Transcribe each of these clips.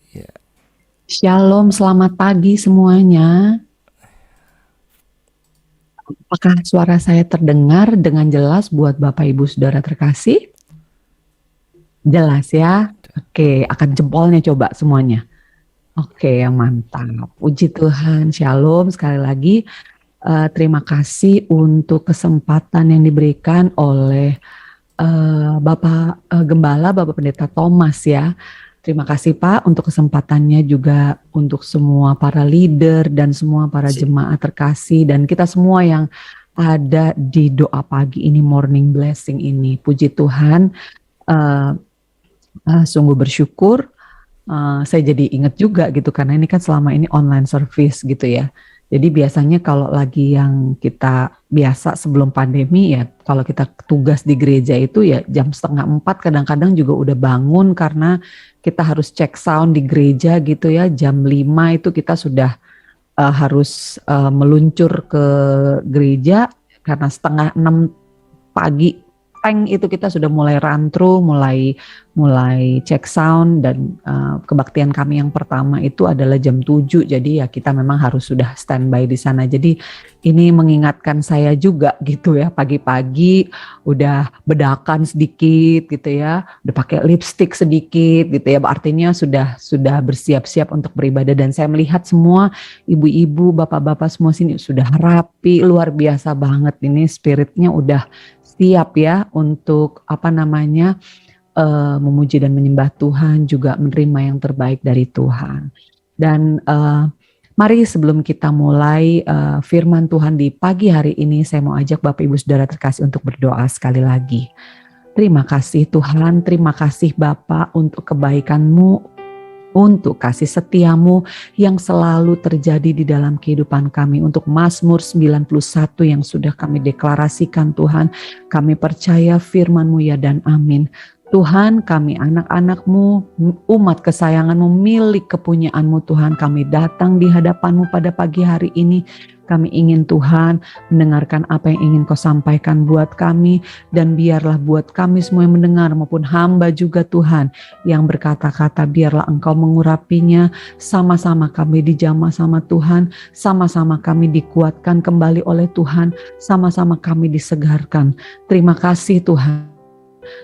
Ya, Shalom, selamat pagi semuanya. Apakah suara saya terdengar dengan jelas buat Bapak Ibu Saudara terkasih? Jelas ya? Oke, akan jempolnya coba semuanya. Oke, yang mantap. Puji Tuhan, Shalom sekali lagi. Terima kasih untuk kesempatan yang diberikan oleh Bapak Gembala, Bapak Pendeta Thomas ya. Terima kasih Pak untuk kesempatannya, juga untuk semua para leader dan semua para jemaat terkasih dan kita semua yang ada di doa pagi ini, morning blessing ini. Puji Tuhan, uh, sungguh bersyukur. Saya jadi ingat juga gitu karena ini kan selama ini online service gitu ya. Jadi biasanya kalau lagi yang kita biasa sebelum pandemi ya, kalau kita tugas di gereja itu ya jam 3:30 kadang-kadang juga udah bangun karena kita harus cek sound di gereja gitu ya. Jam 5 itu kita sudah harus meluncur ke gereja karena 5:30 pagi tank itu kita sudah mulai run through, mulai cek sound dan kebaktian kami yang pertama itu adalah jam 7. Jadi ya kita memang harus sudah standby di sana. Jadi ini mengingatkan saya juga gitu ya, pagi-pagi udah bedakan sedikit gitu ya, udah pakai lipstick sedikit gitu ya. Artinya sudah bersiap-siap untuk beribadah dan saya melihat semua ibu-ibu, bapak-bapak semua sini sudah rapi, luar biasa banget ini spiritnya udah siap ya untuk memuji dan menyembah Tuhan, juga menerima yang terbaik dari Tuhan. Dan mari sebelum kita mulai firman Tuhan di pagi hari ini, saya mau ajak Bapak Ibu Saudara terkasih untuk berdoa sekali lagi. Terima kasih Tuhan, terima kasih Bapak untuk kebaikan-Mu, untuk kasih setiamu yang selalu terjadi di dalam kehidupan kami. Untuk Mazmur 91 yang sudah kami deklarasikan Tuhan, kami percaya firman-Mu ya dan amin. Tuhan, kami anak-anak-Mu, umat kesayangan-Mu, milik kepunyaan-Mu Tuhan, kami datang di hadapan-Mu pada pagi hari ini. Kami ingin Tuhan mendengarkan apa yang ingin Kau sampaikan buat kami, dan biarlah buat kami semua yang mendengar maupun hamba juga Tuhan yang berkata-kata, biarlah Engkau mengurapinya, sama-sama kami dijamah sama Tuhan, sama-sama kami dikuatkan kembali oleh Tuhan, sama-sama kami disegarkan. Terima kasih Tuhan,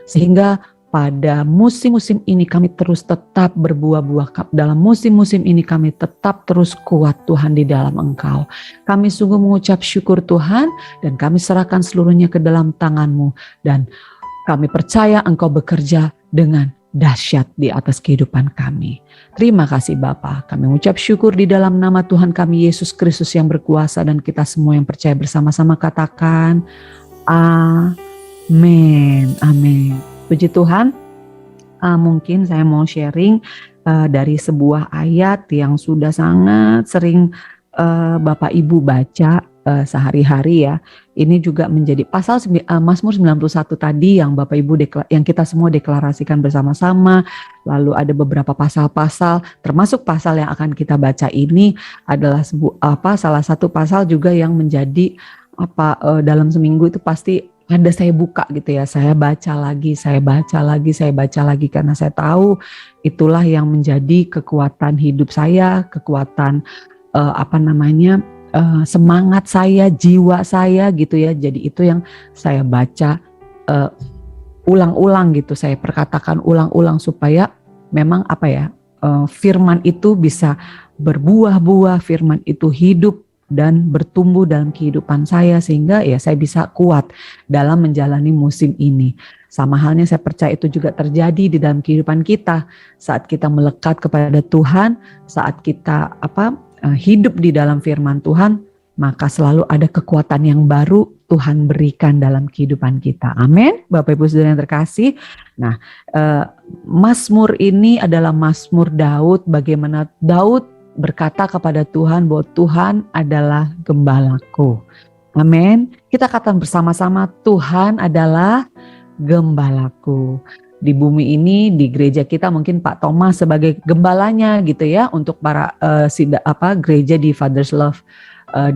sehingga pada musim-musim ini kami terus tetap berbuah-buah. Dalam musim-musim ini kami tetap terus kuat Tuhan di dalam Engkau. Kami sungguh mengucap syukur Tuhan, dan kami serahkan seluruhnya ke dalam tangan-Mu. Dan kami percaya Engkau bekerja dengan dahsyat di atas kehidupan kami. Terima kasih Bapa. Kami mengucap syukur di dalam nama Tuhan kami Yesus Kristus yang berkuasa, dan kita semua yang percaya bersama-sama katakan amin. Amin. Puji Tuhan. Mungkin saya mau sharing dari sebuah ayat yang sudah sangat sering Bapak Ibu baca sehari-hari ya. Ini juga menjadi pasal Mazmur 91 tadi yang Bapak Ibu yang kita semua deklarasikan bersama-sama. Lalu ada beberapa pasal-pasal, termasuk pasal yang akan kita baca ini adalah salah satu pasal juga yang menjadi dalam seminggu itu pasti ada saya buka gitu ya, saya baca lagi karena saya tahu itulah yang menjadi kekuatan hidup saya, kekuatan semangat saya, jiwa saya gitu ya. Jadi itu yang saya baca ulang-ulang gitu, saya perkatakan ulang-ulang supaya memang firman itu bisa berbuah-buah, firman itu hidup dan bertumbuh dalam kehidupan saya, sehingga ya saya bisa kuat dalam menjalani musim ini. Sama halnya saya percaya itu juga terjadi di dalam kehidupan kita saat kita melekat kepada Tuhan, saat kita hidup di dalam firman Tuhan, maka selalu ada kekuatan yang baru Tuhan berikan dalam kehidupan kita. Amin. Bapak Ibu Saudara yang terkasih. Nah, Mazmur ini adalah Mazmur Daud, bagaimana Daud berkata kepada Tuhan bahwa Tuhan adalah gembalaku. Amin. Kita katakan bersama-sama, Tuhan adalah gembalaku. Di bumi ini, di gereja kita mungkin Pak Thomas sebagai gembalanya gitu ya, untuk para gereja di Father's Love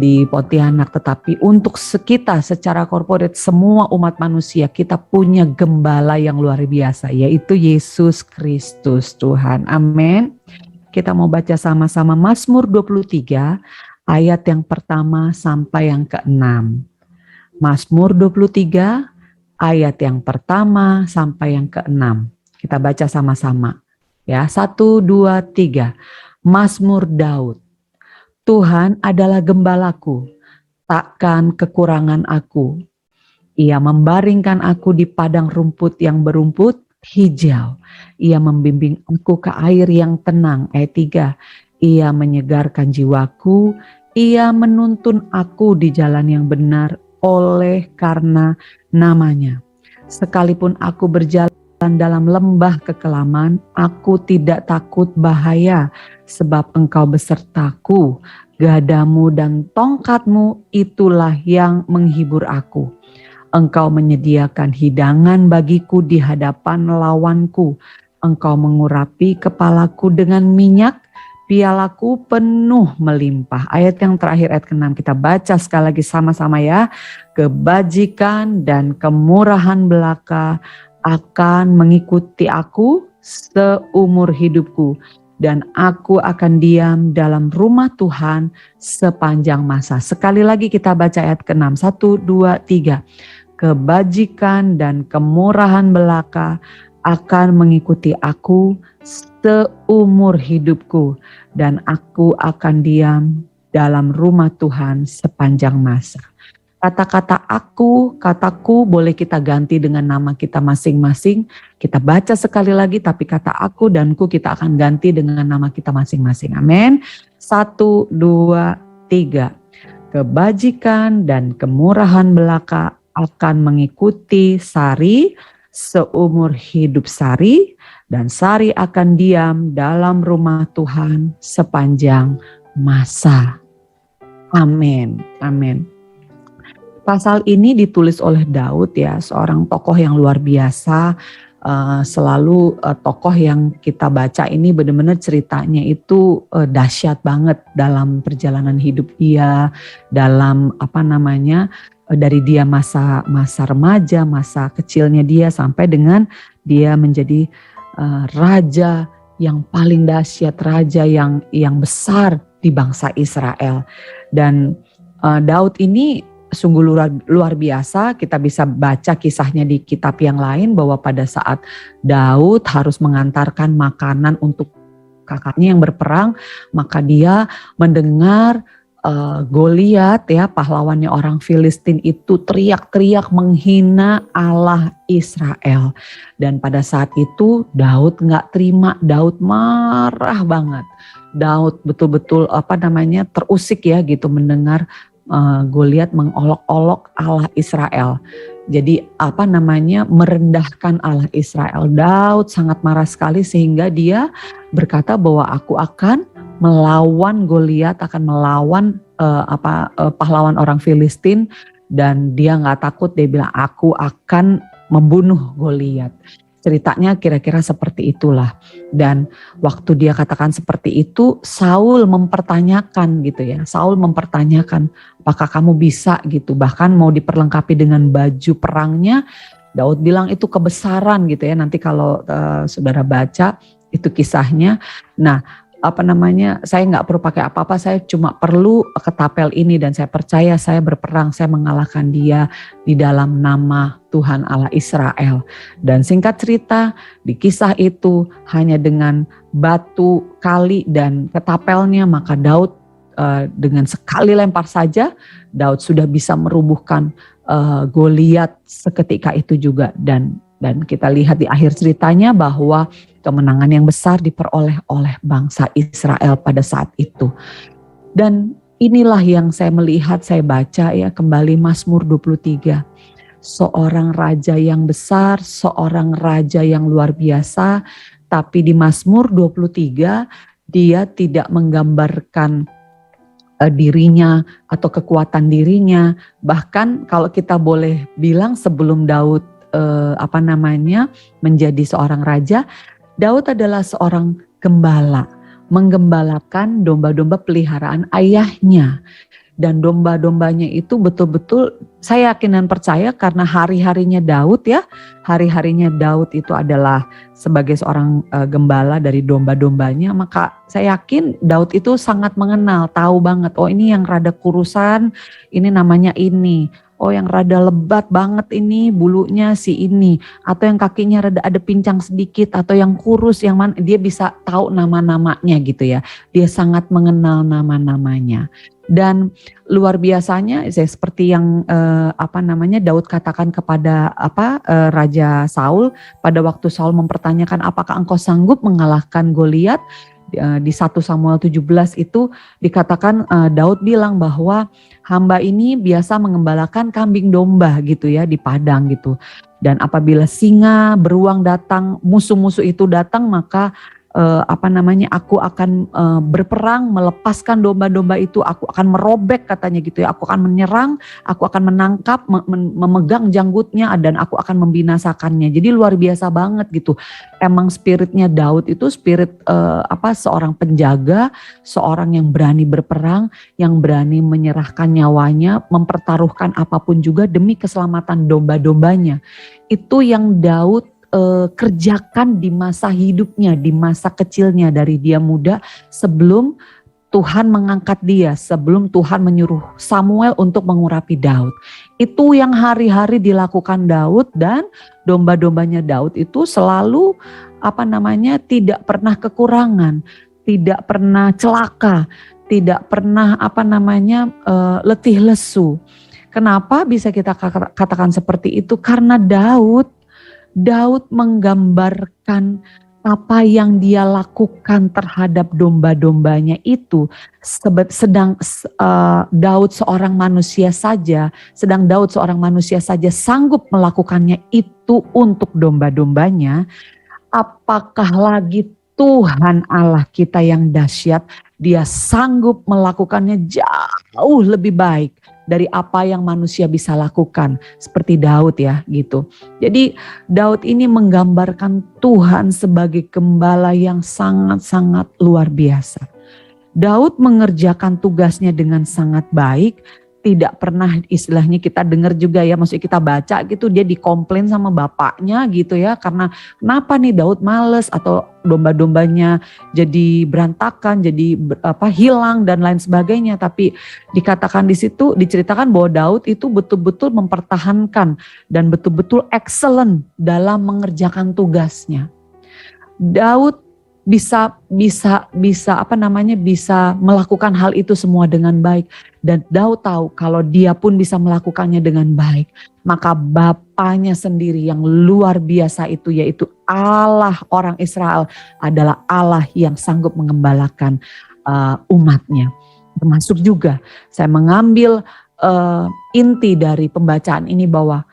di Pontianak. Tetapi untuk kita secara korporat, semua umat manusia, kita punya gembala yang luar biasa, yaitu Yesus Kristus Tuhan. Amin. kita mau baca sama-sama Mazmur 23 ayat yang pertama sampai yang ke-6. Mazmur 23 ayat yang pertama sampai yang ke-6. Kita baca sama-sama. Ya, 1, 2, 3. Mazmur Daud. Tuhan adalah gembalaku, takkan kekurangan aku. Ia membaringkan aku di padang rumput yang berumput hijau. Ia membimbing aku ke air yang tenang. Ayat 3. Ia menyegarkan jiwaku. Ia menuntun aku di jalan yang benar oleh karena namanya. Sekalipun aku berjalan dalam lembah kekelaman, aku tidak takut bahaya, sebab Engkau besertaku. Gadamu dan tongkatmu itulah yang menghibur aku. Engkau menyediakan hidangan bagiku di hadapan lawanku. Engkau mengurapi kepalaku dengan minyak, pialaku penuh melimpah. Ayat yang terakhir, ayat ke-6, kita baca sekali lagi sama-sama ya. Kebajikan dan kemurahan belaka akan mengikuti aku seumur hidupku, dan aku akan diam dalam rumah Tuhan sepanjang masa. Sekali lagi kita baca ayat ke-6. 1, 2, 3. Kebajikan dan kemurahan belaka akan mengikuti aku seumur hidupku, dan aku akan diam dalam rumah Tuhan sepanjang masa. Kata-kata aku, kataku boleh kita ganti dengan nama kita masing-masing. Kita baca sekali lagi, tapi kata aku dan ku kita akan ganti dengan nama kita masing-masing. Amin. 1, 2, 3. Kebajikan dan kemurahan belaka akan mengikuti Sari seumur hidup Sari, dan Sari akan diam dalam rumah Tuhan sepanjang masa. Amin. Amin. Pasal ini ditulis oleh Daud ya, seorang tokoh yang luar biasa. Selalu tokoh yang kita baca ini benar-benar ceritanya itu dahsyat banget dalam perjalanan hidup dia, dalam dari dia masa remaja, masa kecilnya dia sampai dengan dia menjadi raja yang paling dahsyat, raja yang besar di bangsa Israel. Dan Daud ini sungguh luar biasa. Kita bisa baca kisahnya di kitab yang lain bahwa pada saat Daud harus mengantarkan makanan untuk kakaknya yang berperang, maka dia mendengar Goliat ya, pahlawannya orang Filistin itu teriak-teriak menghina Allah Israel. Dan pada saat itu Daud gak terima, Daud marah banget. Daud betul-betul terusik ya gitu mendengar Goliat mengolok-olok Allah Israel. Jadi merendahkan Allah Israel. Daud sangat marah sekali sehingga dia berkata bahwa aku akan melawan Goliat, akan melawan pahlawan orang Filistin, dan dia nggak takut. Dia bilang aku akan membunuh Goliat. Ceritanya kira-kira seperti itulah. Dan waktu dia katakan seperti itu, Saul mempertanyakan gitu ya. Saul mempertanyakan, apakah kamu bisa gitu. Bahkan mau diperlengkapi dengan baju perangnya. Daud bilang itu kebesaran gitu ya. Nanti kalau saudara baca itu kisahnya. Nah, saya nggak perlu pakai apa-apa, saya cuma perlu ketapel ini dan saya percaya saya berperang, saya mengalahkan dia di dalam nama Tuhan Allah Israel. Dan singkat cerita, di kisah itu hanya dengan batu kali dan ketapelnya, maka Daud dengan sekali lempar saja, Daud sudah bisa merubuhkan Goliat seketika itu juga. Dan kita lihat di akhir ceritanya bahwa kemenangan yang besar diperoleh oleh bangsa Israel pada saat itu. Dan inilah yang saya melihat, saya baca ya kembali Mazmur 23. Seorang raja yang besar, seorang raja yang luar biasa, tapi di Mazmur 23 dia tidak menggambarkan dirinya atau kekuatan dirinya. Bahkan kalau kita boleh bilang sebelum Daud menjadi seorang raja, Daud adalah seorang gembala, menggembalakan domba-domba peliharaan ayahnya. dan domba-dombanya itu betul-betul saya yakin dan percaya karena hari-harinya Daud itu adalah sebagai seorang gembala dari domba-dombanya, maka saya yakin Daud itu sangat mengenal, tahu banget, oh ini yang rada kurusan, ini namanya ini. Oh yang rada lebat banget ini bulunya si ini, atau yang kakinya rada ada pincang sedikit, atau yang kurus yang mana, dia bisa tahu nama-namanya gitu ya. Dia sangat mengenal nama-namanya. Dan luar biasanya seperti yang Daud katakan kepada Raja Saul pada waktu Saul mempertanyakan apakah engkau sanggup mengalahkan Goliat. Di 1 Samuel 17 itu dikatakan Daud bilang bahwa hamba ini biasa mengembalakan kambing domba gitu ya di padang gitu. Dan apabila singa, beruang datang, musuh-musuh itu datang, maka aku akan berperang melepaskan domba-domba itu, aku akan merobek katanya gitu ya, aku akan menyerang, aku akan menangkap, memegang janggutnya dan aku akan membinasakannya. Jadi luar biasa banget gitu. Emang spiritnya Daud itu spirit seorang penjaga, seorang yang berani berperang, yang berani menyerahkan nyawanya, mempertaruhkan apapun juga demi keselamatan domba-dombanya. Itu yang Daud kerjakan di masa hidupnya, di masa kecilnya dari dia muda sebelum Tuhan mengangkat dia, sebelum Tuhan menyuruh Samuel untuk mengurapi Daud. Itu yang hari-hari dilakukan Daud, dan domba-dombanya Daud itu selalu tidak pernah kekurangan, tidak pernah celaka, tidak pernah letih lesu. Kenapa bisa kita katakan seperti itu? Karena Daud menggambarkan apa yang dia lakukan terhadap domba-dombanya itu. Daud seorang manusia saja sanggup melakukannya itu untuk domba-dombanya. Apakah lagi Tuhan Allah kita yang dahsyat, dia sanggup melakukannya jauh lebih baik dari apa yang manusia bisa lakukan, seperti Daud ya gitu. Jadi Daud ini menggambarkan Tuhan sebagai gembala yang sangat-sangat luar biasa. Daud mengerjakan tugasnya dengan sangat baik, tidak pernah istilahnya kita dengar juga ya, maksudnya kita baca gitu dia dikomplain sama bapaknya gitu ya, karena kenapa nih Daud males atau domba-dombanya jadi berantakan, jadi hilang dan lain sebagainya. Tapi dikatakan di situ, diceritakan bahwa Daud itu betul-betul mempertahankan dan betul-betul excellent dalam mengerjakan tugasnya. Daud bisa melakukan hal itu semua dengan baik, dan Daud tahu kalau dia pun bisa melakukannya dengan baik, maka Bapaknya sendiri yang luar biasa itu, yaitu Allah orang Israel, adalah Allah yang sanggup mengembalakan umatnya. Termasuk juga saya mengambil inti dari pembacaan ini bahwa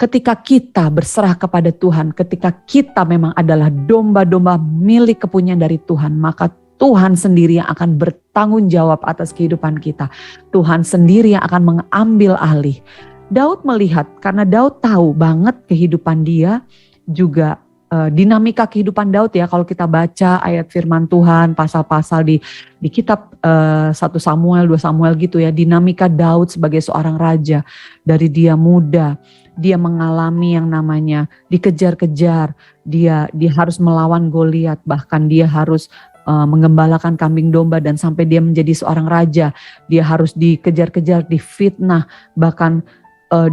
ketika kita berserah kepada Tuhan, ketika kita memang adalah domba-domba milik kepunyaan dari Tuhan, maka Tuhan sendiri yang akan bertanggung jawab atas kehidupan kita. Tuhan sendiri yang akan mengambil alih. Daud melihat, karena Daud tahu banget kehidupan dia, juga dinamika kehidupan Daud ya. Kalau kita baca ayat firman Tuhan, pasal-pasal di kitab 1 Samuel, 2 Samuel gitu ya, dinamika Daud sebagai seorang raja. Dari dia muda, dia mengalami yang namanya dikejar-kejar, dia harus melawan Goliat, bahkan dia harus menggembalakan kambing domba, dan sampai dia menjadi seorang raja, dia harus dikejar-kejar, difitnah, bahkan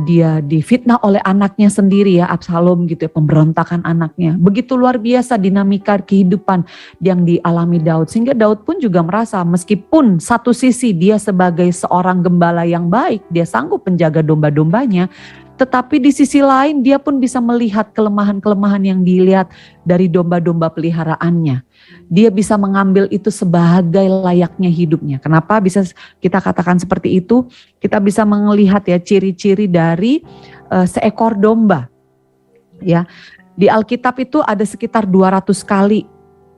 dia difitnah oleh anaknya sendiri ya, Absalom gitu ya, pemberontakan anaknya. Begitu luar biasa dinamika kehidupan yang dialami Daud, sehingga Daud pun juga merasa meskipun satu sisi dia sebagai seorang gembala yang baik, dia sanggup menjaga domba-dombanya, tetapi di sisi lain dia pun bisa melihat kelemahan-kelemahan yang dilihat dari domba-domba peliharaannya. Dia bisa mengambil itu sebagai layaknya hidupnya. Kenapa bisa kita katakan seperti itu? Kita bisa melihat ya ciri-ciri dari seekor domba. Ya, di Alkitab itu ada sekitar 200 kali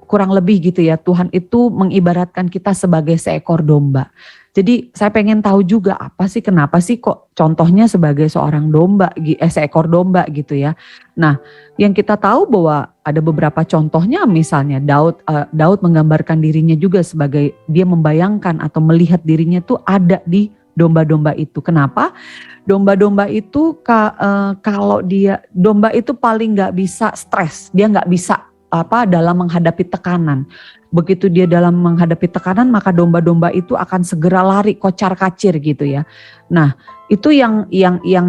kurang lebih gitu ya, Tuhan itu mengibaratkan kita sebagai seekor domba. Jadi saya pengen tahu juga kenapa sih kok contohnya sebagai seorang seekor domba gitu ya. Nah, yang kita tahu bahwa ada beberapa contohnya, misalnya Daud menggambarkan dirinya juga sebagai, dia membayangkan atau melihat dirinya tuh ada di domba-domba itu. Kenapa? Domba-domba itu kalau domba itu paling nggak bisa stres, dia nggak bisa dalam menghadapi tekanan. Begitu dia dalam menghadapi tekanan, maka domba-domba itu akan segera lari kocar-kacir gitu ya. Nah, itu yang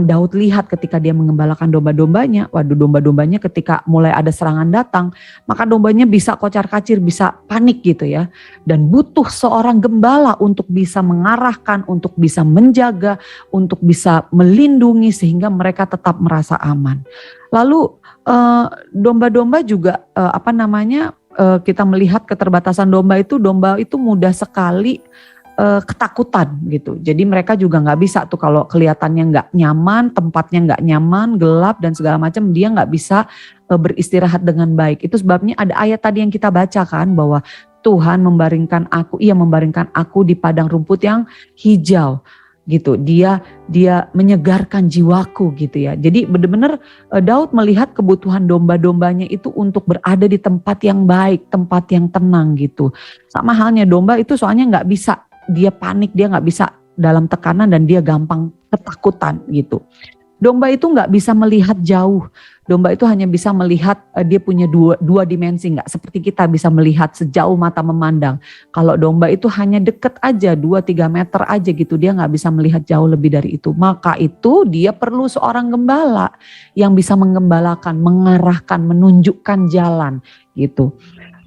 Daud lihat ketika dia mengembalakan domba-dombanya. Waduh, domba-dombanya ketika mulai ada serangan datang, maka dombanya bisa kocar-kacir, bisa panik gitu ya. Dan butuh seorang gembala untuk bisa mengarahkan, untuk bisa menjaga, untuk bisa melindungi sehingga mereka tetap merasa aman. Lalu domba-domba juga kita melihat keterbatasan domba itu mudah sekali ketakutan gitu. Jadi mereka juga nggak bisa tuh kalau kelihatannya nggak nyaman, tempatnya nggak nyaman, gelap dan segala macam, dia nggak bisa beristirahat dengan baik. Itu sebabnya ada ayat tadi yang kita bacakan bahwa Tuhan Ia membaringkan aku di padang rumput yang hijau gitu. Dia menyegarkan jiwaku gitu ya. Jadi benar-benar Daud melihat kebutuhan domba-dombanya itu untuk berada di tempat yang baik, tempat yang tenang gitu. Sama halnya domba itu soalnya nggak bisa, dia panik, dia nggak bisa dalam tekanan dan dia gampang ketakutan gitu. Domba itu nggak bisa melihat jauh. Domba itu hanya bisa melihat, dia punya dua dimensi, nggak seperti kita bisa melihat sejauh mata memandang. Kalau domba itu hanya deket aja, 2-3 meter aja gitu, dia nggak bisa melihat jauh lebih dari itu. Maka itu dia perlu seorang gembala yang bisa menggembalakan, mengarahkan, menunjukkan jalan gitu.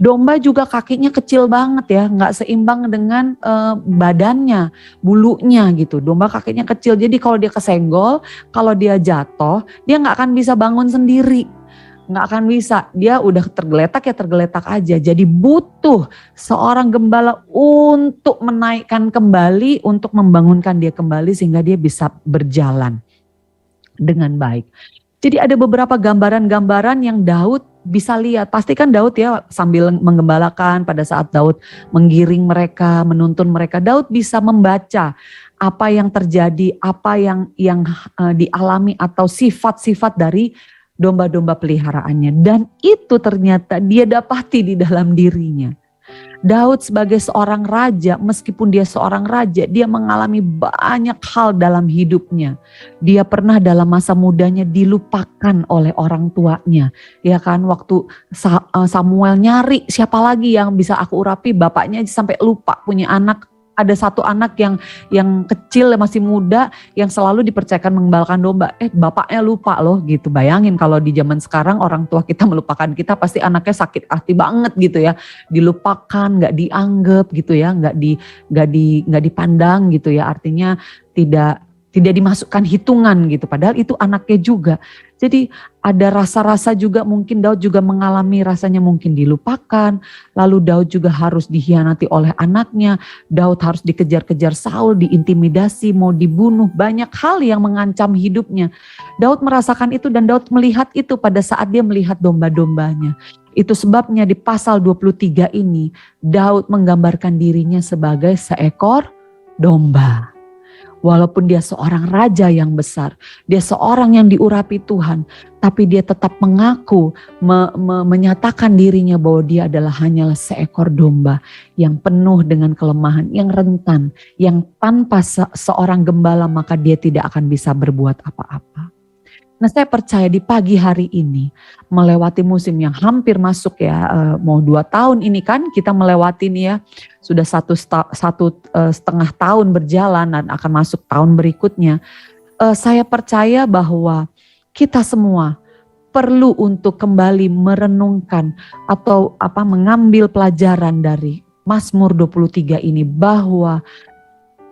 Domba juga kakinya kecil banget ya, nggak seimbang dengan badannya, bulunya gitu. Domba kakinya kecil, jadi kalau dia kesenggol, kalau dia jatuh, dia nggak akan bisa bangun sendiri. Nggak akan bisa, dia udah tergeletak aja. Jadi butuh seorang gembala untuk menaikkan kembali, untuk membangunkan dia kembali sehingga dia bisa berjalan dengan baik. Jadi ada beberapa gambaran-gambaran yang Daud bisa lihat. Pastikan Daud ya sambil menggembalakan pada saat Daud menggiring mereka, menuntun mereka. Daud bisa membaca apa yang terjadi, apa yang dialami atau sifat-sifat dari domba-domba peliharaannya. Dan itu ternyata dia dapati di dalam dirinya. Daud sebagai seorang raja, meskipun dia seorang raja, dia mengalami banyak hal dalam hidupnya. Dia pernah dalam masa mudanya dilupakan oleh orang tuanya. Ya kan, waktu Samuel nyari siapa lagi yang bisa aku urapi, bapaknya sampai lupa punya anak. Ada satu anak yang kecil, masih muda, yang selalu dipercayakan mengembalakan domba. Bapaknya lupa loh gitu. Bayangin kalau di zaman sekarang orang tua kita melupakan kita, pasti anaknya sakit hati banget gitu ya. Dilupakan, nggak dianggap gitu ya, nggak dipandang gitu ya. Artinya tidak dimasukkan hitungan gitu. Padahal itu anaknya juga. Jadi ada rasa-rasa juga, mungkin Daud juga mengalami rasanya mungkin dilupakan. Lalu Daud juga harus dikhianati oleh anaknya. Daud harus dikejar-kejar Saul, diintimidasi, mau dibunuh. Banyak hal yang mengancam hidupnya. Daud merasakan itu dan Daud melihat itu pada saat dia melihat domba-dombanya. Itu sebabnya di pasal 23 ini Daud menggambarkan dirinya sebagai seekor domba. Walaupun dia seorang raja yang besar, dia seorang yang diurapi Tuhan, tapi dia tetap mengaku, menyatakan dirinya bahwa dia adalah hanyalah seekor domba yang penuh dengan kelemahan, yang rentan, yang tanpa seorang gembala maka dia tidak akan bisa berbuat apa-apa. Nah, saya percaya di pagi hari ini melewati musim yang hampir masuk ya, mau 2 tahun ini kan kita melewati nih ya, sudah satu setengah tahun berjalan dan akan masuk tahun berikutnya. Saya percaya bahwa kita semua perlu untuk kembali merenungkan atau mengambil pelajaran dari Mazmur 23 ini, bahwa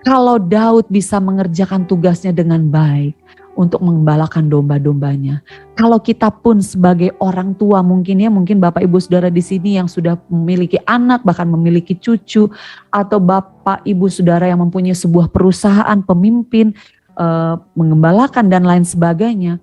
kalau Daud bisa mengerjakan tugasnya dengan baik untuk mengembalakan domba-dombanya. Kalau kita pun sebagai orang tua mungkin Bapak Ibu Saudara di sini yang sudah memiliki anak, bahkan memiliki cucu, atau Bapak Ibu Saudara yang mempunyai sebuah perusahaan, pemimpin, mengembalakan dan lain sebagainya,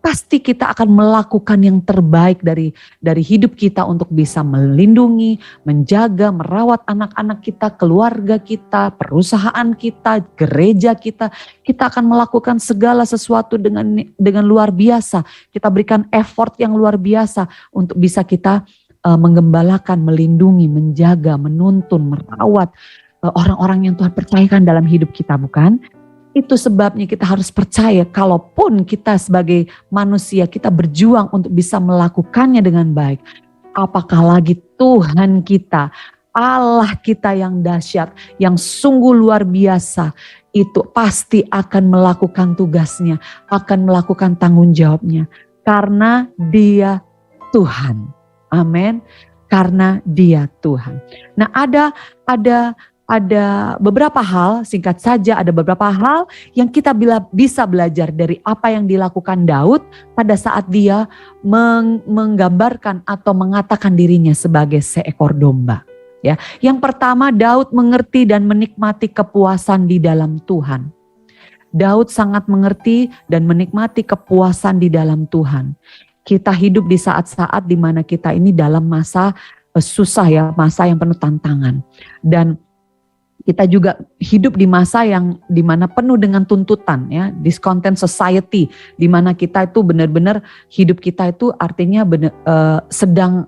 pasti kita akan melakukan yang terbaik dari hidup kita untuk bisa melindungi, menjaga, merawat anak-anak kita, keluarga kita, perusahaan kita, gereja kita. Kita akan melakukan segala sesuatu dengan luar biasa. Kita berikan effort yang luar biasa untuk bisa kita menggembalakan, melindungi, menjaga, menuntun, merawat orang-orang yang Tuhan percayakan dalam hidup kita, bukan? Itu sebabnya kita harus percaya, kalaupun kita sebagai manusia kita berjuang untuk bisa melakukannya dengan baik, apakah lagi Tuhan kita, Allah kita yang dahsyat, yang sungguh luar biasa, itu pasti akan melakukan tugasnya, akan melakukan tanggung jawabnya, karena Dia Tuhan. Amin. Karena Dia Tuhan. Nah, ada beberapa hal, singkat saja, ada beberapa hal yang kita bisa belajar dari apa yang dilakukan Daud pada saat dia menggambarkan atau mengatakan dirinya sebagai seekor domba. Ya, yang pertama, Daud mengerti dan menikmati kepuasan di dalam Tuhan. Daud sangat mengerti dan menikmati kepuasan di dalam Tuhan. Kita hidup di saat-saat di mana kita ini dalam masa susah ya, masa yang penuh tantangan. Dan kita juga hidup di masa yang dimana penuh dengan tuntutan ya, discontent society, dimana kita itu benar-benar hidup kita itu artinya sedang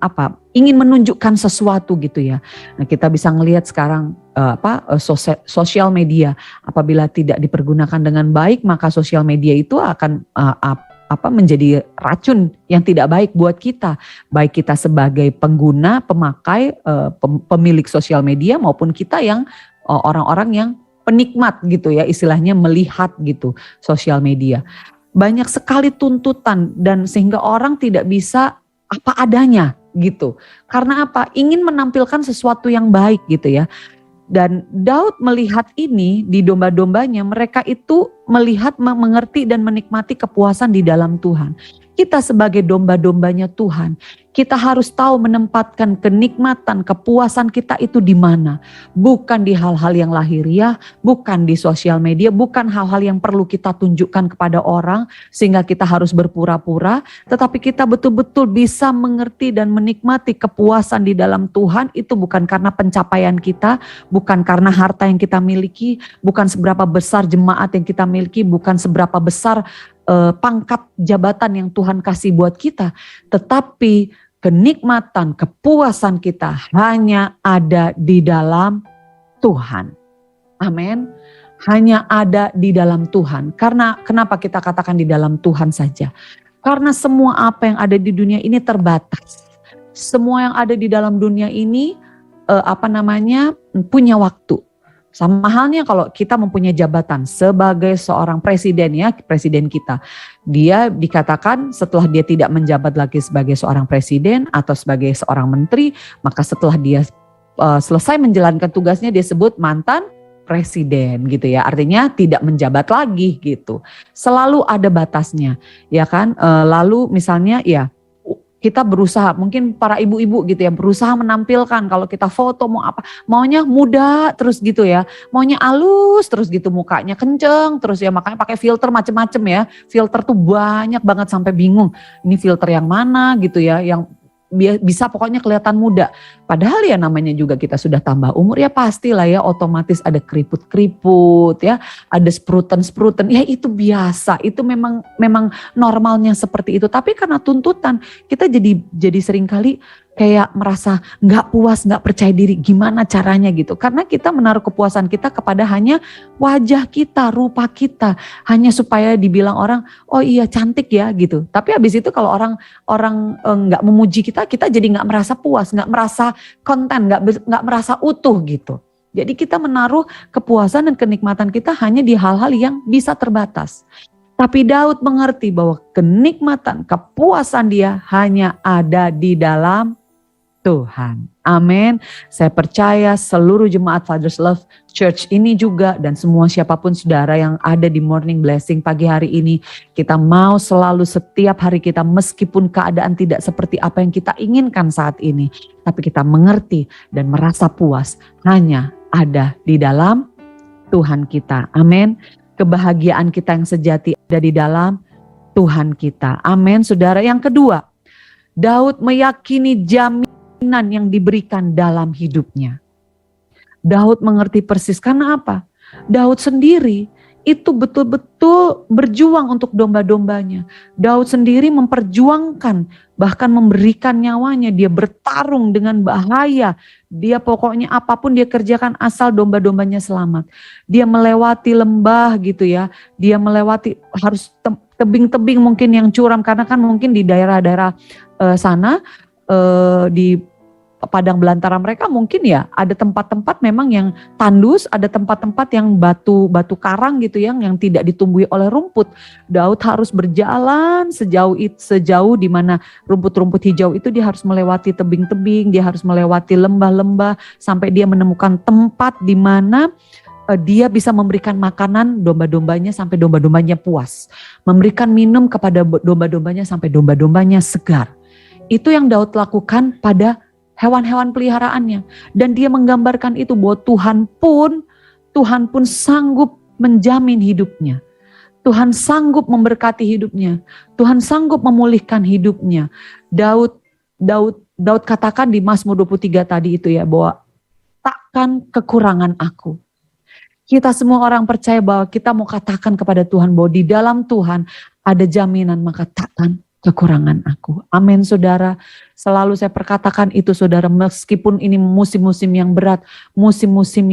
ingin menunjukkan sesuatu gitu ya. Nah, kita bisa ngelihat sekarang sosial media, apabila tidak dipergunakan dengan baik, maka sosial media itu akan menjadi racun yang tidak baik buat kita, baik kita sebagai pengguna, pemakai, pemilik sosial media, maupun kita yang orang-orang yang penikmat gitu ya, istilahnya melihat gitu sosial media. Banyak sekali tuntutan dan sehingga orang tidak bisa apa adanya gitu. Karena apa? Ingin menampilkan sesuatu yang baik gitu ya. Dan Daud melihat ini di domba-dombanya, mereka itu melihat, mengerti dan menikmati kepuasan di dalam Tuhan. Kita sebagai domba-dombanya Tuhan, kita harus tahu menempatkan kenikmatan, kepuasan kita itu di mana. Bukan di hal-hal yang lahiriah, bukan di sosial media, bukan hal-hal yang perlu kita tunjukkan kepada orang sehingga kita harus berpura-pura. Tetapi kita betul-betul bisa mengerti dan menikmati kepuasan di dalam Tuhan itu bukan karena pencapaian kita, bukan karena harta yang kita miliki, bukan seberapa besar jemaat yang kita miliki, bukan seberapa besar pangkat jabatan yang Tuhan kasih buat kita, tetapi kenikmatan, kepuasan kita hanya ada di dalam Tuhan. Amin. Hanya ada di dalam Tuhan. Karena kenapa kita katakan di dalam Tuhan saja? Karena semua apa yang ada di dunia ini terbatas. Semua yang ada di dalam dunia ini punya waktu. Sama halnya kalau kita mempunyai jabatan sebagai seorang presiden ya, presiden kita. Dia dikatakan setelah dia tidak menjabat lagi sebagai seorang presiden atau sebagai seorang menteri, maka setelah dia selesai menjalankan tugasnya dia sebut mantan presiden gitu ya. Artinya tidak menjabat lagi gitu. Selalu ada batasnya ya kan. Lalu misalnya ya, kita berusaha, mungkin para ibu-ibu gitu ya, berusaha menampilkan kalau kita foto maunya muda terus gitu ya, maunya halus terus gitu, mukanya kenceng terus ya, makanya pakai filter macem-macem ya, filter tuh banyak banget sampai bingung, ini filter yang mana gitu ya, yang bisa pokoknya kelihatan muda. Padahal ya namanya juga kita sudah tambah umur ya, pastilah ya otomatis ada keriput-keriput ya, ada spruten-spruten, ya itu biasa, itu memang normalnya seperti itu. Tapi karena tuntutan kita jadi seringkali kayak merasa nggak puas, nggak percaya diri, gimana caranya gitu. Karena kita menaruh kepuasan kita kepada hanya wajah kita, rupa kita, hanya supaya dibilang orang, oh iya cantik ya gitu. Tapi habis itu kalau orang nggak memuji kita jadi nggak merasa puas, nggak merasa konten, nggak merasa utuh gitu. Jadi kita menaruh kepuasan dan kenikmatan kita hanya di hal-hal yang bisa terbatas. Tapi Daud mengerti bahwa kenikmatan, kepuasan dia hanya ada di dalam Tuhan. Amin. Saya percaya seluruh jemaat Father's Love Church ini juga dan semua siapapun saudara yang ada di Morning Blessing pagi hari ini, kita mau selalu setiap hari kita meskipun keadaan tidak seperti apa yang kita inginkan saat ini, tapi kita mengerti dan merasa puas hanya ada di dalam Tuhan kita. Amin. Kebahagiaan kita yang sejati ada di dalam Tuhan kita. Amin. Saudara, yang kedua, Daud meyakini jaminan yang diberikan dalam hidupnya. Daud mengerti persis, karena apa? Daud sendiri itu betul-betul berjuang untuk domba-dombanya. Daud sendiri memperjuangkan, bahkan memberikan nyawanya. Dia bertarung dengan bahaya. Dia pokoknya apapun dia kerjakan asal domba-dombanya selamat. Dia melewati lembah gitu ya. Dia melewati harus tebing-tebing mungkin yang curam, karena kan mungkin di daerah-daerah sana di padang belantara mereka mungkin ya ada tempat-tempat memang yang tandus, ada tempat-tempat yang batu karang gitu yang tidak ditumbuhi oleh rumput. Daud harus berjalan sejauh di mana rumput-rumput hijau itu. Dia harus melewati tebing-tebing, dia harus melewati lembah-lembah sampai dia menemukan tempat di mana dia bisa memberikan makanan domba-dombanya sampai domba-dombanya puas, memberikan minum kepada domba-dombanya sampai domba-dombanya segar. Itu yang Daud lakukan pada hewan-hewan peliharaannya. Dan dia menggambarkan itu bahwa Tuhan pun sanggup menjamin hidupnya. Tuhan sanggup memberkati hidupnya. Tuhan sanggup memulihkan hidupnya. Daud katakan di Mazmur 23 tadi itu ya, bahwa takkan kekurangan aku. Kita semua orang percaya bahwa kita mau katakan kepada Tuhan bahwa di dalam Tuhan ada jaminan, maka takkan kekurangan aku. Amin saudara. Selalu saya perkatakan itu saudara, meskipun ini musim-musim yang berat, musim-musim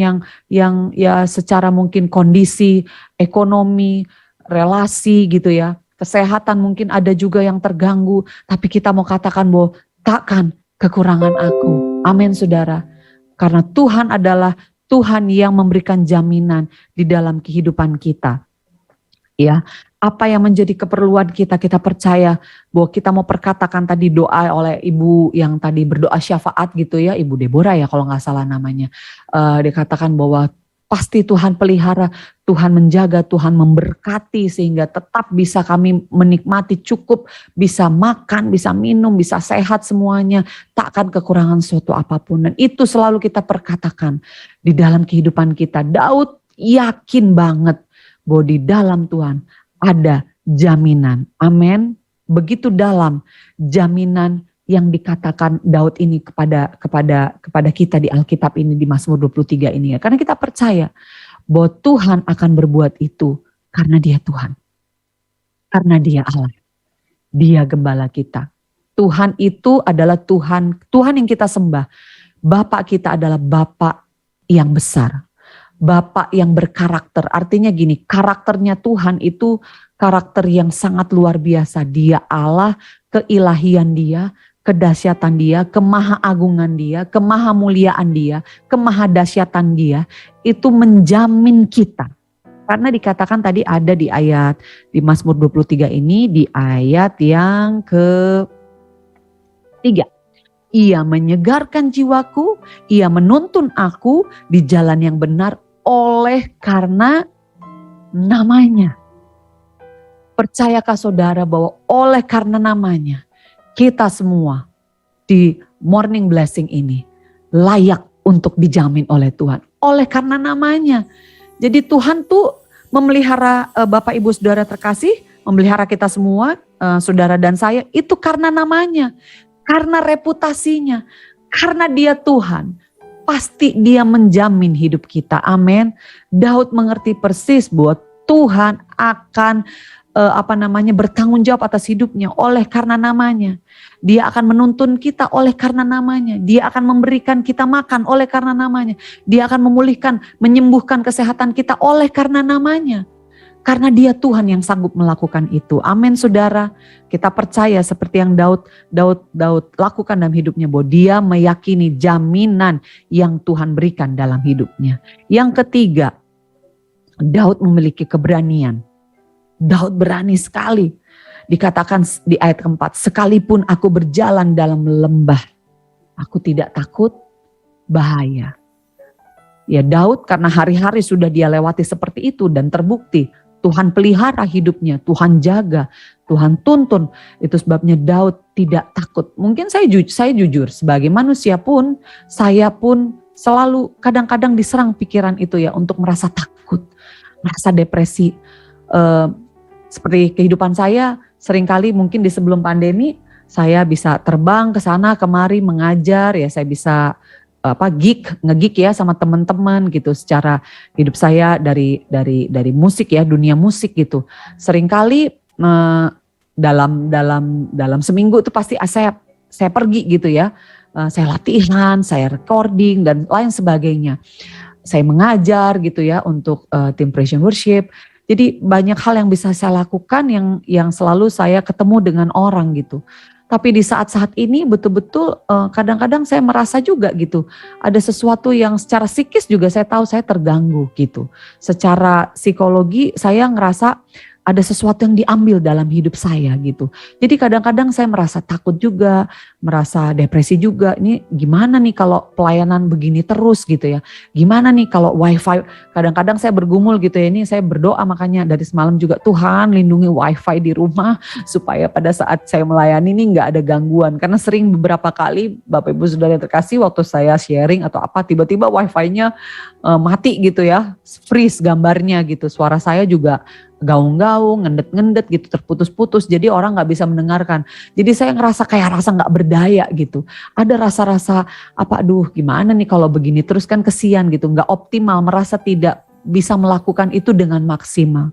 yang ya secara mungkin kondisi, ekonomi, relasi gitu ya, kesehatan mungkin ada juga yang terganggu, tapi kita mau katakan bahwa takkan kekurangan aku. Amin saudara. Karena Tuhan adalah Tuhan yang memberikan jaminan di dalam kehidupan kita. Ya, apa yang menjadi keperluan kita percaya bahwa kita mau perkatakan tadi doa oleh ibu yang tadi berdoa syafaat gitu ya, Ibu Deborah ya kalau nggak salah namanya. Dikatakan bahwa pasti Tuhan pelihara, Tuhan menjaga, Tuhan memberkati sehingga tetap bisa kami menikmati cukup, bisa makan, bisa minum, bisa sehat semuanya, takkan kekurangan suatu apapun. Dan itu selalu kita perkatakan di dalam kehidupan kita. Daud yakin banget bahwa di dalam Tuhan ada jaminan. Amin. Begitu dalam jaminan yang dikatakan Daud ini kepada kita di Alkitab ini, di Mazmur 23 ini ya. Karena kita percaya bahwa Tuhan akan berbuat itu karena Dia Tuhan. Karena Dia Allah. Dia gembala kita. Tuhan itu adalah Tuhan yang kita sembah. Bapa kita adalah Bapa yang besar. Bapa yang berkarakter, artinya gini, karakternya Tuhan itu karakter yang sangat luar biasa. Dia Allah, keilahian Dia, kedahsyatan Dia, kemahaagungan Dia, kemahamuliaan Dia, kemahadahsyatan Dia, itu menjamin kita. Karena dikatakan tadi ada di ayat, di Mazmur 23 ini, di ayat yang ke-3. Ia menyegarkan jiwaku, Ia menuntun aku di jalan yang benar oleh karena namanya. Percayakah saudara bahwa oleh karena namanya, kita semua di Morning Blessing ini layak untuk dijamin oleh Tuhan. Oleh karena namanya. Jadi Tuhan tuh memelihara Bapak Ibu Saudara terkasih, memelihara kita semua, saudara dan saya, itu karena namanya. Karena reputasinya, karena Dia Tuhan. Pasti Dia menjamin hidup kita. Amin. Daud mengerti persis bahwa Tuhan akan bertanggung jawab atas hidupnya oleh karena namanya. Dia akan menuntun kita oleh karena namanya. Dia akan memberikan kita makan oleh karena namanya. Dia akan memulihkan, menyembuhkan kesehatan kita oleh karena namanya. Karena Dia Tuhan yang sanggup melakukan itu. Amin saudara. Kita percaya seperti yang Daud lakukan dalam hidupnya, bahwa dia meyakini jaminan yang Tuhan berikan dalam hidupnya. Yang ketiga, Daud memiliki keberanian. Daud berani sekali. Dikatakan di ayat keempat, sekalipun aku berjalan dalam lembah, aku tidak takut bahaya. Ya Daud karena hari-hari sudah dia lewati seperti itu dan terbukti Tuhan pelihara hidupnya, Tuhan jaga, Tuhan tuntun. Itu sebabnya Daud tidak takut. Mungkin saya jujur sebagai manusia pun, saya pun selalu kadang-kadang diserang pikiran itu ya, untuk merasa takut, merasa depresi. Seperti kehidupan saya, seringkali mungkin di sebelum pandemi, saya bisa terbang ke sana kemari mengajar, ya saya bisa nge-geek ya sama teman-teman gitu. Secara hidup saya dari musik ya, dunia musik gitu. Seringkali dalam seminggu itu pasti saya pergi gitu ya. Saya latihan, saya recording dan lain sebagainya. Saya mengajar gitu ya untuk tim Praise and Worship. Jadi banyak hal yang bisa saya lakukan yang selalu saya ketemu dengan orang gitu. Tapi di saat-saat ini betul-betul kadang-kadang saya merasa juga gitu. Ada sesuatu yang secara psikis juga saya tahu saya terganggu gitu. Secara psikologi saya ngerasa ada sesuatu yang diambil dalam hidup saya gitu. Jadi kadang-kadang saya merasa takut juga, merasa depresi juga. Ini gimana nih kalau pelayanan begini terus gitu ya. Gimana nih kalau wifi, kadang-kadang saya bergumul gitu ya. Ini saya berdoa makanya dari semalam juga, Tuhan lindungi wifi di rumah supaya pada saat saya melayani ini gak ada gangguan. Karena sering beberapa kali Bapak Ibu Saudara terkasih waktu saya sharing atau apa tiba-tiba wifi-nya mati gitu ya. Freeze gambarnya gitu. Suara saya juga gaung-gaung, ngendet-ngendet gitu, terputus-putus. Jadi orang gak bisa mendengarkan. Jadi saya ngerasa kayak rasa gak berdaya gitu. Ada rasa-rasa aduh gimana nih kalau begini terus kan kesian gitu. Gak optimal, merasa tidak bisa melakukan itu dengan maksimal.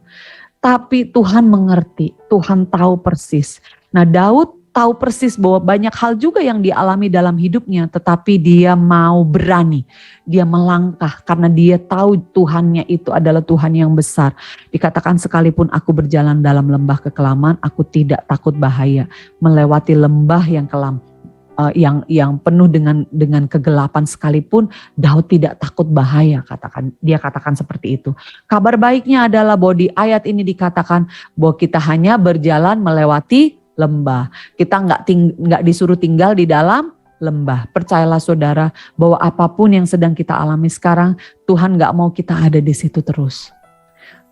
Tapi Tuhan mengerti, Tuhan tahu persis. Nah Daud tahu persis bahwa banyak hal juga yang dialami dalam hidupnya, tetapi dia mau berani, dia melangkah karena dia tahu Tuhannya itu adalah Tuhan yang besar. Dikatakan sekalipun aku berjalan dalam lembah kekelaman, aku tidak takut bahaya, melewati lembah yang kelam. Yang penuh dengan kegelapan sekalipun Daud tidak takut bahaya, dia katakan seperti itu. Kabar baiknya adalah bahwa di ayat ini dikatakan bahwa kita hanya berjalan melewati lembah. Kita nggak disuruh tinggal di dalam lembah. Percayalah saudara bahwa apapun yang sedang kita alami sekarang, Tuhan nggak mau kita ada di situ terus.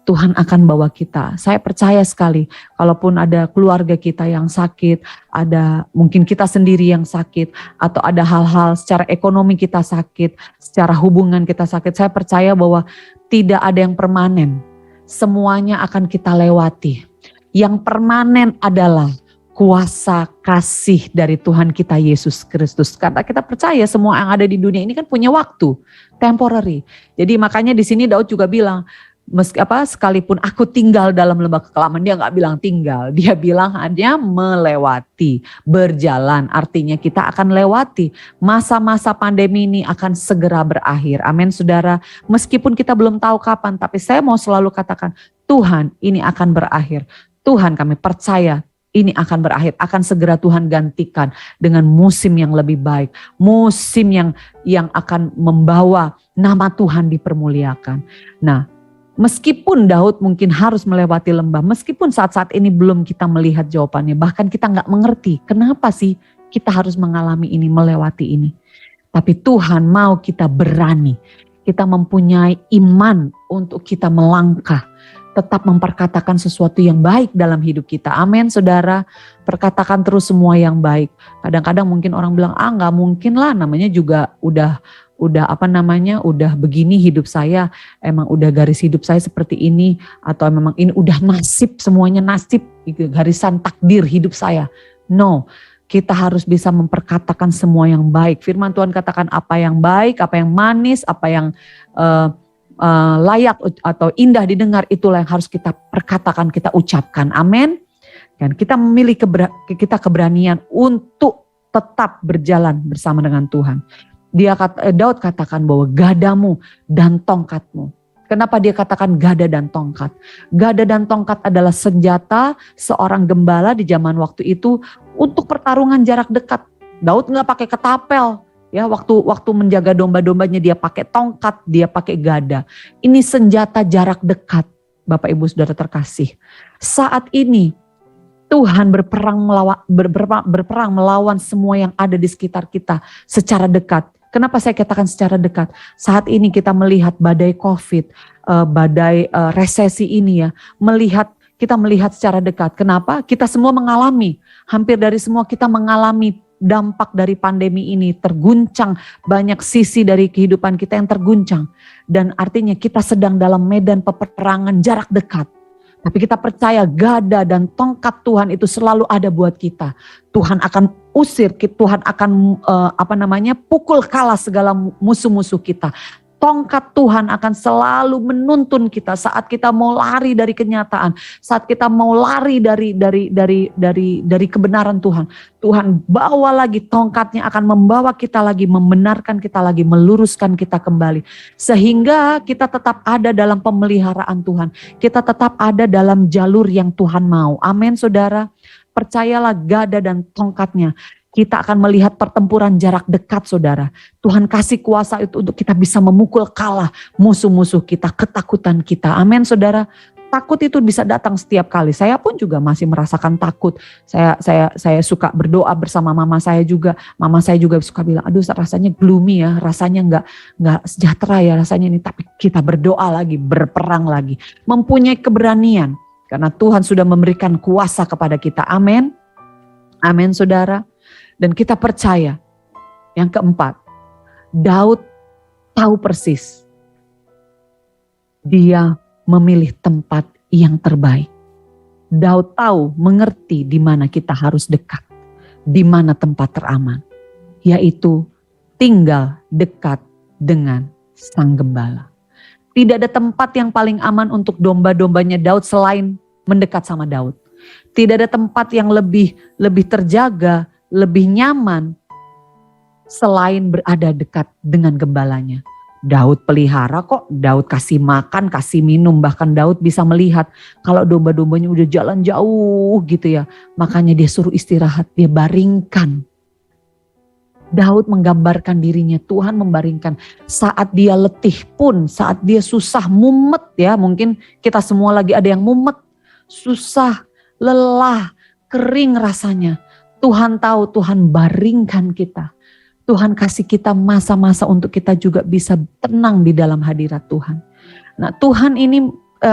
Tuhan akan bawa kita. Saya percaya sekali, kalaupun ada keluarga kita yang sakit, ada mungkin kita sendiri yang sakit, atau ada hal-hal secara ekonomi kita sakit, secara hubungan kita sakit, saya percaya bahwa tidak ada yang permanen. Semuanya akan kita lewati. Yang permanen adalah kuasa kasih dari Tuhan kita Yesus Kristus. Karena kita percaya semua yang ada di dunia ini kan punya waktu, temporary. Jadi makanya di sini Daud juga bilang, sekalipun aku tinggal dalam lembah kekelaman, dia nggak bilang tinggal, dia bilang hanya melewati, berjalan. Artinya kita akan lewati masa-masa pandemi ini akan segera berakhir. Amin saudara. Meskipun kita belum tahu kapan, tapi saya mau selalu katakan, Tuhan ini akan berakhir. Tuhan kami percaya ini akan berakhir, akan segera Tuhan gantikan dengan musim yang lebih baik, musim yang akan membawa nama Tuhan dipermuliakan. Nah, meskipun Daud mungkin harus melewati lembah, meskipun saat-saat ini belum kita melihat jawabannya, bahkan kita gak mengerti kenapa sih kita harus mengalami ini, melewati ini. Tapi Tuhan mau kita berani, kita mempunyai iman untuk kita melangkah, tetap memperkatakan sesuatu yang baik dalam hidup kita. Amin saudara, perkatakan terus semua yang baik. Kadang-kadang mungkin orang bilang, gak mungkin lah, namanya juga udah begini hidup saya, emang udah garis hidup saya seperti ini, atau memang ini udah nasib, semuanya nasib, garisan takdir hidup saya. No, kita harus bisa memperkatakan semua yang baik. Firman Tuhan katakan apa yang baik, apa yang manis, apa yang layak atau indah didengar, itulah yang harus kita perkatakan, kita ucapkan. Amin. Dan kita memilih keberanian untuk tetap berjalan bersama dengan Tuhan. Daud katakan bahwa gadamu dan tongkatmu. Kenapa dia katakan gada dan tongkat? Gada dan tongkat adalah senjata seorang gembala di zaman waktu itu untuk pertarungan jarak dekat. Daud nggak pakai ketapel, ya waktu menjaga domba-dombanya dia pakai tongkat, dia pakai gada. Ini senjata jarak dekat, Bapak Ibu Saudara terkasih. Saat ini Tuhan berperang melawan semua yang ada di sekitar kita secara dekat. Kenapa saya katakan secara dekat? Saat ini kita melihat badai COVID, badai resesi ini ya, kita melihat secara dekat. Kenapa? Kita semua mengalami, hampir dari semua kita mengalami dampak dari pandemi ini, terguncang, banyak sisi dari kehidupan kita yang terguncang. Dan artinya kita sedang dalam medan peperangan jarak dekat. Tapi kita percaya gada dan tongkat Tuhan itu selalu ada buat kita. Tuhan akan usir, Tuhan akan pukul kalah segala musuh-musuh kita. Tongkat Tuhan akan selalu menuntun kita saat kita mau lari dari kenyataan, saat kita mau lari dari kebenaran Tuhan. Tuhan bawa lagi tongkatnya, akan membawa kita lagi, membenarkan kita lagi, meluruskan kita kembali. Sehingga kita tetap ada dalam pemeliharaan Tuhan. Kita tetap ada dalam jalur yang Tuhan mau. Amin saudara. Percayalah gada dan tongkatnya. Kita akan melihat pertempuran jarak dekat saudara. Tuhan kasih kuasa itu untuk kita bisa memukul kalah musuh-musuh kita, ketakutan kita. Amin saudara. Takut itu bisa datang setiap kali. Saya pun juga masih merasakan takut. Saya suka berdoa bersama mama saya juga. Mama saya juga suka bilang, aduh rasanya gloomy ya, rasanya nggak sejahtera ya rasanya ini. Tapi kita berdoa lagi, berperang lagi. Mempunyai keberanian. Karena Tuhan sudah memberikan kuasa kepada kita. Amin. Amin saudara. Dan kita percaya, yang keempat, Daud tahu persis. Dia memilih tempat yang terbaik. Daud tahu, mengerti di mana kita harus dekat. Di mana tempat teraman. Yaitu tinggal dekat dengan Sang Gembala. Tidak ada tempat yang paling aman untuk domba-dombanya Daud selain mendekat sama Daud. Tidak ada tempat yang lebih terjaga, lebih nyaman selain berada dekat dengan gembalanya. Daud pelihara kok, Daud kasih makan, kasih minum, bahkan Daud bisa melihat kalau domba-dombanya udah jalan jauh gitu ya. Makanya dia suruh istirahat, dia baringkan. Daud menggambarkan dirinya, Tuhan membaringkan. Saat dia letih pun, saat dia susah, mumet ya, mungkin kita semua lagi ada yang mumet, susah, lelah, kering rasanya. Tuhan tahu, Tuhan baringkan kita. Tuhan kasih kita masa-masa untuk kita juga bisa tenang di dalam hadirat Tuhan. Nah Tuhan ini,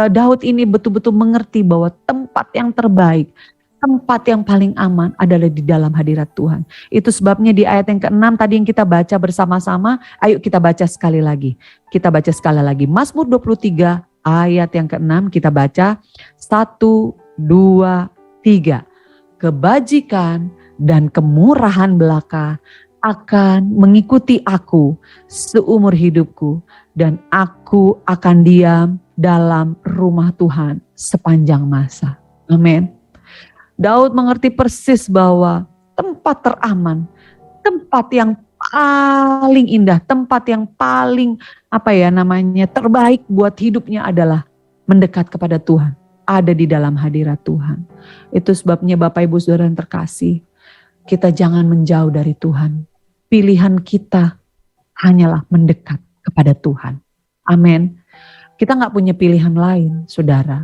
Daud ini betul-betul mengerti bahwa tempat yang terbaik, tempat yang paling aman adalah di dalam hadirat Tuhan. Itu sebabnya di ayat yang ke-6 tadi yang kita baca bersama-sama, ayo kita baca sekali lagi. Kita baca sekali lagi. Mazmur 23 ayat yang ke-6 kita baca 1, 2, 3. Kebajikan dan kemurahan belaka akan mengikuti aku seumur hidupku dan aku akan diam dalam rumah Tuhan sepanjang masa. Amin. Daud mengerti persis bahwa tempat teraman, tempat yang paling indah, tempat yang paling terbaik buat hidupnya adalah mendekat kepada Tuhan. Ada di dalam hadirat Tuhan. Itu sebabnya Bapak Ibu Saudara yang terkasih, kita jangan menjauh dari Tuhan. Pilihan kita hanyalah mendekat kepada Tuhan. Amin. Kita gak punya pilihan lain, saudara.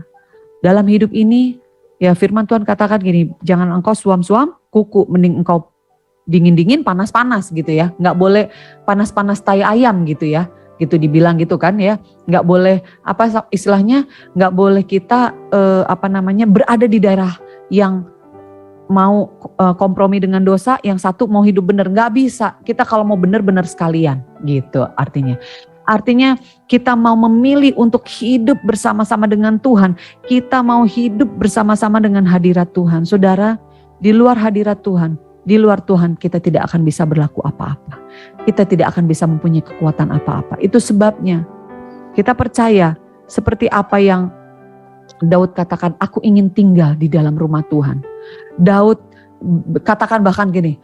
Dalam hidup ini, ya firman Tuhan katakan gini, jangan engkau suam-suam kuku, mending engkau dingin-dingin, panas-panas gitu ya. Gak boleh panas-panas tai ayam gitu ya. Gitu dibilang gitu kan ya, nggak boleh istilahnya nggak boleh kita berada di daerah yang mau kompromi dengan dosa, yang satu mau hidup benar, nggak bisa. Kita kalau mau benar-benar sekalian gitu artinya kita mau memilih untuk hidup bersama-sama dengan Tuhan, kita mau hidup bersama-sama dengan hadirat Tuhan. Saudara, di luar hadirat Tuhan, di luar Tuhan kita tidak akan bisa berlaku apa-apa. Kita tidak akan bisa mempunyai kekuatan apa-apa. Itu sebabnya kita percaya seperti apa yang Daud katakan, aku ingin tinggal di dalam rumah Tuhan. Daud katakan bahkan gini,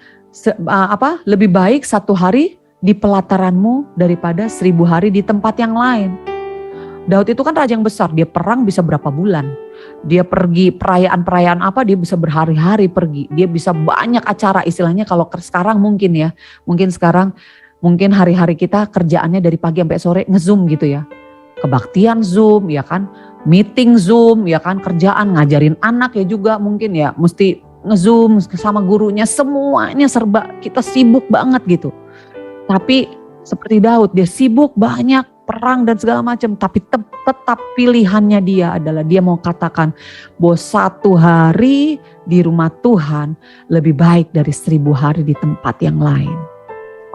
lebih baik 1 hari di pelataranmu daripada 1000 hari di tempat yang lain. Daud itu kan raja yang besar, dia perang bisa berapa bulan. Dia pergi perayaan-perayaan apa, dia bisa berhari-hari pergi. Dia bisa banyak acara, istilahnya kalau sekarang mungkin ya. Mungkin hari-hari kita kerjaannya dari pagi sampai sore nge-zoom gitu ya. Kebaktian Zoom ya kan, meeting Zoom ya kan, kerjaan ngajarin anak ya juga mungkin ya. Mesti nge-zoom sama gurunya, semuanya serba kita sibuk banget gitu. Tapi seperti Daud, dia sibuk banyak perang dan segala macam, tapi tetap pilihannya dia adalah dia mau katakan bahwa 1 hari di rumah Tuhan lebih baik dari 1000 hari di tempat yang lain.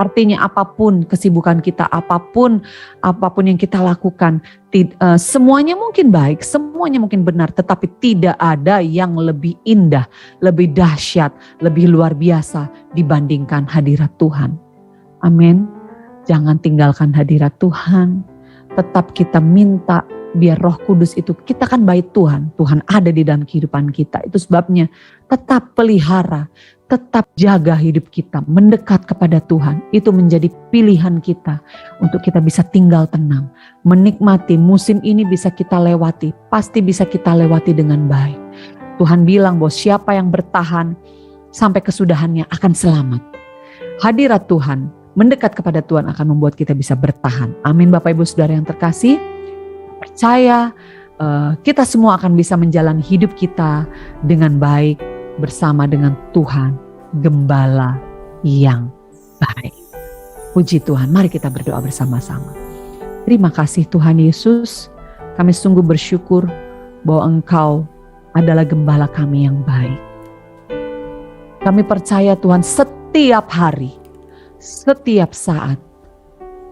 Artinya apapun kesibukan kita, apapun yang kita lakukan, semuanya mungkin baik, semuanya mungkin benar, tetapi tidak ada yang lebih indah, lebih dahsyat, lebih luar biasa dibandingkan hadirat Tuhan. Amin. Jangan tinggalkan hadirat Tuhan. Tetap kita minta biar Roh Kudus itu, kita kan bait Tuhan. Tuhan ada di dalam kehidupan kita. Itu sebabnya tetap pelihara, tetap jaga hidup kita, mendekat kepada Tuhan. Itu menjadi pilihan kita untuk kita bisa tinggal tenang. Menikmati musim ini bisa kita lewati, pasti bisa kita lewati dengan baik. Tuhan bilang bahwa siapa yang bertahan sampai kesudahannya akan selamat. Hadirat Tuhan, mendekat kepada Tuhan akan membuat kita bisa bertahan. Amin Bapak Ibu Saudara yang terkasih. Percaya kita semua akan bisa menjalani hidup kita dengan baik, bersama dengan Tuhan, Gembala yang baik. Puji Tuhan, mari kita berdoa bersama-sama. Terima kasih Tuhan Yesus, kami sungguh bersyukur bahwa Engkau adalah Gembala kami yang baik. Kami percaya Tuhan, setiap hari, setiap saat,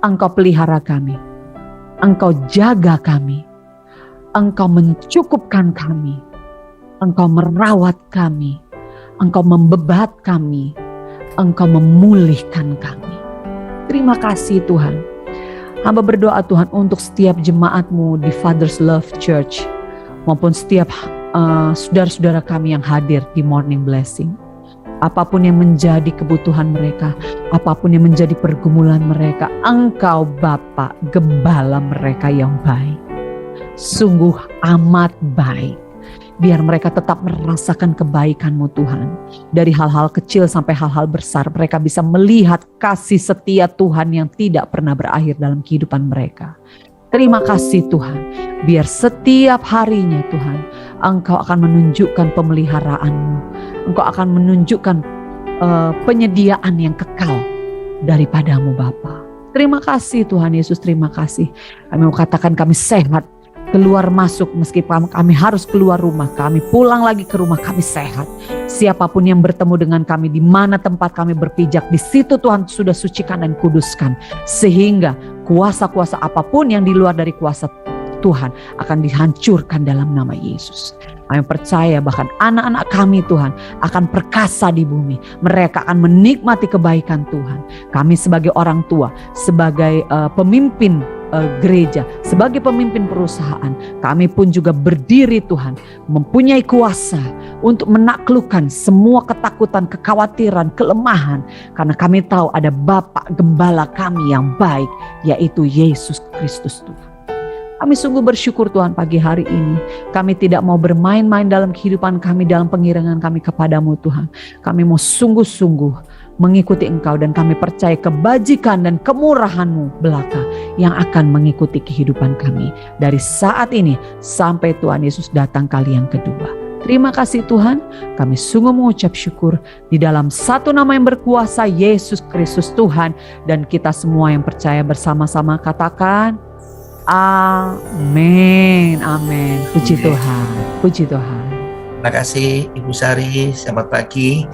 Engkau pelihara kami, Engkau jaga kami, Engkau mencukupkan kami, Engkau merawat kami, Engkau membebat kami, Engkau memulihkan kami. Terima kasih Tuhan. Hamba berdoa Tuhan untuk setiap jemaat-Mu di Father's Love Church, maupun setiap saudara-saudara kami yang hadir di Morning Blessing. Apapun yang menjadi kebutuhan mereka, apapun yang menjadi pergumulan mereka, Engkau Bapa Gembala mereka yang baik. Sungguh amat baik. Biar mereka tetap merasakan kebaikan-Mu Tuhan. Dari hal-hal kecil sampai hal-hal besar, mereka bisa melihat kasih setia Tuhan yang tidak pernah berakhir dalam kehidupan mereka. Terima kasih Tuhan. Biar setiap harinya Tuhan, Engkau akan menunjukkan pemeliharaan-Mu. Engkau akan menunjukkan penyediaan yang kekal daripada-Mu Bapa. Terima kasih Tuhan Yesus, terima kasih. Kami mau katakan kami sehat. Keluar masuk, meski kami harus keluar rumah, kami pulang lagi ke rumah, kami sehat. Siapapun yang bertemu dengan kami, di mana tempat kami berpijak, di situ Tuhan sudah sucikan dan kuduskan. Sehingga kuasa-kuasa apapun yang di luar dari kuasa Tuhan akan dihancurkan dalam nama Yesus. Kami percaya bahkan anak-anak kami Tuhan akan perkasa di bumi. Mereka akan menikmati kebaikan Tuhan. Kami sebagai orang tua, sebagai pemimpin gereja, sebagai pemimpin perusahaan, kami pun juga berdiri Tuhan, mempunyai kuasa untuk menaklukkan semua ketakutan, kekhawatiran, kelemahan, karena kami tahu ada Bapa Gembala kami yang baik, yaitu Yesus Kristus Tuhan. Kami sungguh bersyukur Tuhan pagi hari ini. Kami tidak mau bermain-main dalam kehidupan kami, dalam pengiringan kami kepadamu Tuhan. Kami mau sungguh-sungguh mengikuti Engkau, dan kami percaya kebajikan dan kemurahan-Mu belaka yang akan mengikuti kehidupan kami dari saat ini sampai Tuhan Yesus datang kali yang kedua. Terima kasih Tuhan, kami sungguh mengucap syukur di dalam satu nama yang berkuasa, Yesus Kristus Tuhan. Dan kita semua yang percaya bersama-sama katakan amin, amin. Puji Tuhan, puji Tuhan. Terima kasih Ibu Sari, selamat pagi.